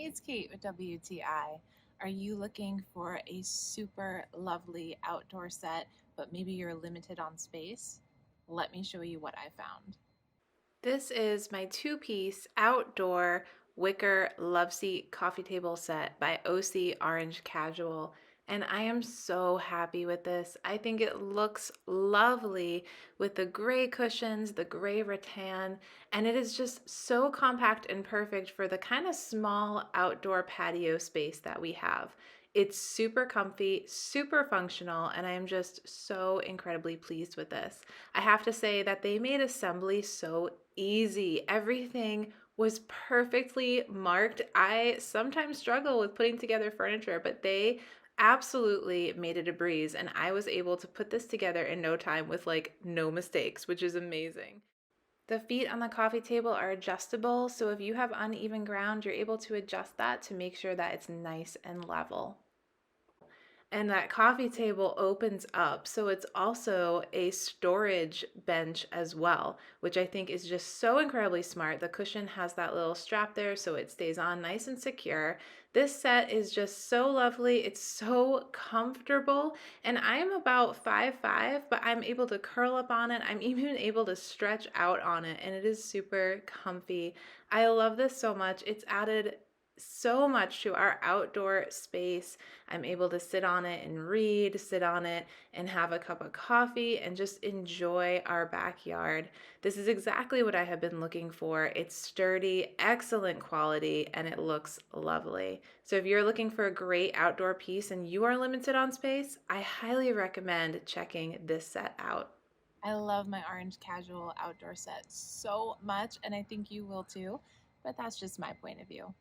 Hey, it's Kate with WTI. Are you looking for a super lovely outdoor set, but maybe you're limited on space? Let me show you what I found. This is my two-piece outdoor wicker loveseat coffee table set by OC Orange Casual. And I am so happy with this. I think it looks lovely with the gray cushions, the gray rattan, and it is just so compact and perfect for the kind of small outdoor patio space that we have. It's super comfy, super functional, and I am just so incredibly pleased with this. I have to say that they made assembly so easy. Everything was perfectly marked. I sometimes struggle with putting together furniture, but they absolutely made it a breeze, and I was able to put this together in no time with like no mistakes, which is amazing. The feet on the coffee table are adjustable, so if you have uneven ground, you're able to adjust that to make sure that it's nice and level. And that coffee table opens up, so it's also a storage bench as well, which I think is just so incredibly smart. The cushion has that little strap there so it stays on nice and secure. This set is just so lovely. It's so comfortable, and I'm about 5'5", but I'm able to curl up on it. I'm even able to stretch out on it, and it is super comfy. I love this so much. It's added so much to our outdoor space. I'm able to sit on it and read, sit on it and have a cup of coffee and just enjoy our backyard. This is exactly what I have been looking for. It's sturdy, excellent quality, and it looks lovely. So if you're looking for a great outdoor piece and you are limited on space, I highly recommend checking this set out. I love my orange casual outdoor set so much, and I think you will too, but that's just my point of view.